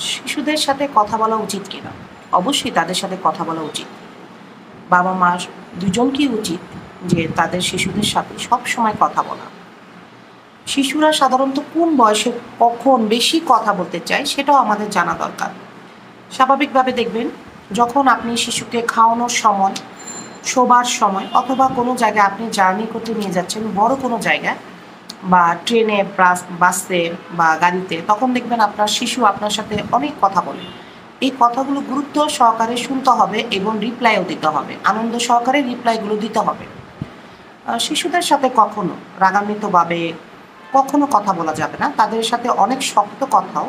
শিশুদের সাথে কথা বলা উচিত কিনা? অবশ্যই তাদের সাথে কথা বলা উচিত। বাবা মা দুজনকেই উচিত যে তাদের শিশুদের সাথে সব সময় কথা বলা। শিশুরা সাধারণত কোন বয়সে কখন বেশি কথা বলতে চায় সেটাও আমাদের জানা দরকার। স্বাভাবিকভাবে দেখবেন যখন আপনি শিশুকে খাওয়ানোর সময়, শোবার সময় অথবা কোনো জায়গায় আপনি জার্নি করতে নিয়ে যাচ্ছেন বড় কোনো জায়গায় বা ট্রেনে, বাসে বা গাড়িতে, তখন দেখবেন আপনার শিশু আপনার সাথে অনেক কথা বলে। এই কথাগুলো গুরুত্ব সহকারে শুনতে হবে এবং রিপ্লাইও দিতে হবে। আনন্দ সহকারে রিপ্লাইগুলো দিতে হবে। শিশুদের সাথে কখনো রাগান্বিতভাবে কখনো কথা বলা যাবে না। তাদের সাথে অনেক শক্ত কথাও,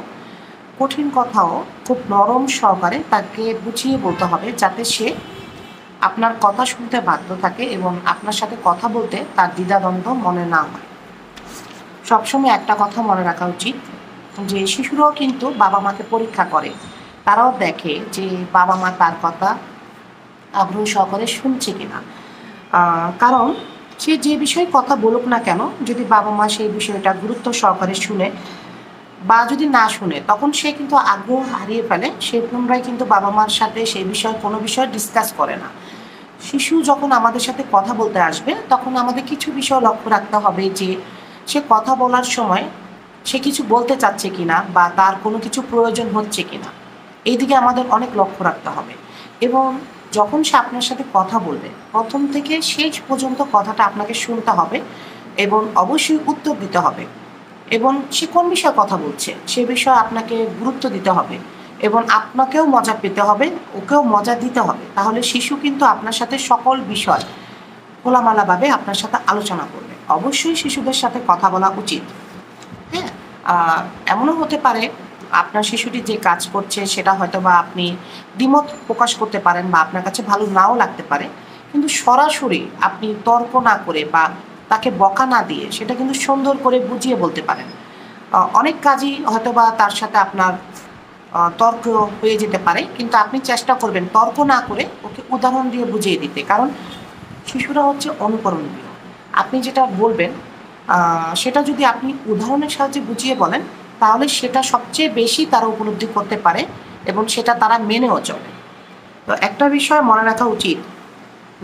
কঠিন কথাও খুব নরম সহকারে তাকে বুঝিয়ে বলতে হবে যাতে সে আপনার কথা শুনতে বাধ্য থাকে এবং আপনার সাথে কথা বলতে তার দ্বিধাদ্বন্দ্ব মনে না হয়। সবসময় একটা কথা মনে রাখা উচিত যে শিশুরাও কিন্তু বাবা মাকে পরীক্ষা করে। তারাও দেখে যে বাবা মা তার কথা আগ্রহ সহকারে শুনছে কিনা। কারণ সে যে বিষয়ে কথা বলুক না কেন, যদি বাবা মা সেই বিষয়টা গুরুত্ব সহকারে শুনে বা যদি না শুনে, তখন সে কিন্তু আগ্রহ হারিয়ে ফেলে। সে পুনরায় কিন্তু বাবা মার সাথে সেই বিষয়ে কোনো বিষয় ডিসকাস করে না। শিশু যখন আমাদের সাথে কথা বলতে আসবে, তখন আমাদের কিছু বিষয় লক্ষ্য রাখতে হবে যে সে কথা বলার সময় সে কিছু বলতে চাচ্ছে কিনা বা তার কোনো কিছু প্রয়োজন হচ্ছে কিনা। এইদিকে আমাদের অনেক লক্ষ্য রাখতে হবে। এবং যখন সে আপনার সাথে কথা বলবে, প্রথম থেকে শেষ পর্যন্ত কথাটা আপনাকে শুনতে হবে এবং অবশ্যই উত্তর দিতে হবে। এবং সে কোন বিষয়ে কথা বলছে সে বিষয়ে আপনাকে গুরুত্ব দিতে হবে এবং আপনাকেও মজা পেতে হবে, ওকেও মজা দিতে হবে। তাহলে শিশু কিন্তু আপনার সাথে সকল বিষয় খোলামেলাভাবে আপনার সাথে আলোচনা করবে। অবশ্যই শিশুদের সাথে কথা বলা উচিত। হ্যাঁ, এমনও হতে পারে আপনার শিশুটি যে কাজ করছে সেটা হয়তো বা আপনি দ্বিমত প্রকাশ করতে পারেন বা আপনার কাছে ভালো নাও লাগতে পারে, কিন্তু সরাসরি আপনি তর্ক না করে বা তাকে বকা না দিয়ে সেটা কিন্তু সুন্দর করে বুঝিয়ে বলতে পারেন। অনেক কাজই হয়তো বা তার সাথে আপনার তর্ক হয়ে যেতে পারে, কিন্তু আপনি চেষ্টা করবেন তর্ক না করে ওকে উদাহরণ দিয়ে বুঝিয়ে দিতে। কারণ শিশুরা হচ্ছে অনুকরণীয়। আপনি যেটা বলবেন সেটা যদি আপনি উদাহরণের সাহায্যে বুঝিয়ে বলেন, তাহলে সেটা সবচেয়ে বেশি তারা উপলব্ধি করতে পারে এবং সেটা তারা মেনেও চলে। তো একটা বিষয় মনে রাখা উচিত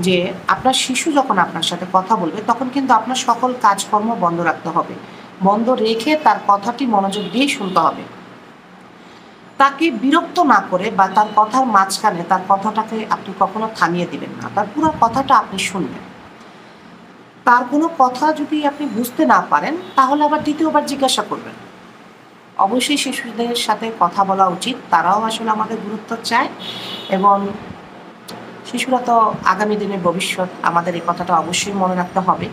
যে আপনার শিশু যখন আপনার সাথে কথা বলবে, তখন কিন্তু আপনার সকল কাজকর্ম বন্ধ রাখতে হবে। বন্ধ রেখে তার কথাটি মনোযোগ দিয়ে শুনতে হবে। তাকে বিরক্ত না করে বা তার কথার মাঝখানে তার কথাটাকে আপনি কখনো থামিয়ে দিবেন না। তার পুরো কথাটা আপনি শুনবেন। তার কোনো কথা যদি আপনি বুঝতে না পারেন, তাহলে আবার দ্বিতীয়বার জিজ্ঞাসা করবেন। অবশ্যই শিশুদের সাথে কথা বলা উচিত। তারাও আসলে আমাদের গুরুত্ব চায় এবং শিশুরা তো আগামী দিনের ভবিষ্যৎ। আমাদের এই কথাটা অবশ্যই মনে রাখতে হবে।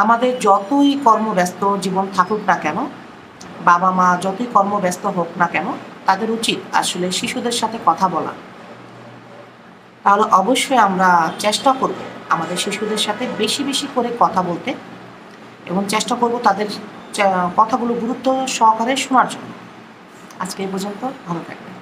আমাদের যতই কর্মব্যস্ত জীবন থাকুক না কেন, বাবা মা যতই কর্মব্যস্ত হোক না কেন, তাদের উচিত আসলে শিশুদের সাথে কথা বলা। তাহলে অবশ্যই আমরা চেষ্টা করব আমাদের শিশুদের সাথে বেশি বেশি করে কথা বলতে এবং চেষ্টা করব তাদের কথাগুলো গুরুত্ব সহকারে শোনার জন্য। আজকে এই পর্যন্ত। ভালো থাকবেন।